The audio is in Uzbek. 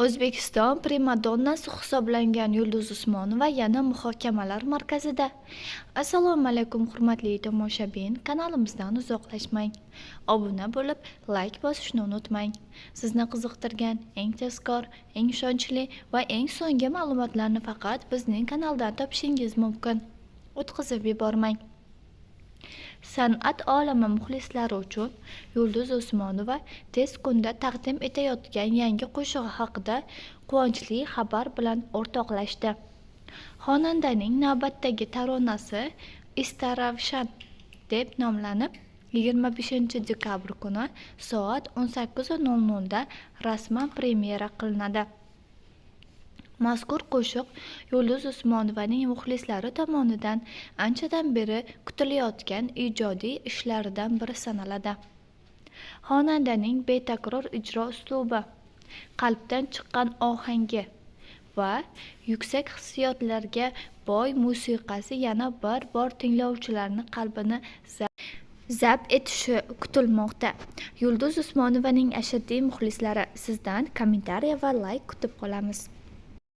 O'zbekiston primadonnasi hisoblangan Yulduz Usmonova yana muhokamalar markazida. Assalomu alaykum hurmatli tomoshabin, kanalimizdan uzoqlashmang. Obuna bo'lib, like bosishni unutmang. Sizni qiziqtirgan eng tezkor, eng ishonchli va eng so'nggi ma'lumotlarni faqat bizning kanaldan topishingiz mumkin. O'tkazib yubormang. San'at olami muxlislari uchun Yulduz Usmonova tez kunda taqdim etayotgan yangi qo'shig'i haqida quvonchli xabar bilan o'rtoqlashdi. Xonandaning navbatdagi taronasi Istaravshan deb nomlanib, 25-dekabr kuni soat 18:00 da rasman premyera qilinadi. Mazkur qo'shiq Yulduz Usmonovaning muxlislari tomonidan anchadan beri kutilayotgan ijodiy ishlaridan biri sanaladi. Xonandaning betakror ijro uslubi, qalbdan chiqqan ohangi va yuksak hissiyotlarga boy musiqasi yana bir bor tinglovchilarning qalbini zabt etishi kutilmoqda. Yulduz Usmonovaning ashaddiy muxlislari, sizdan kommentariy va like kutib qolamiz.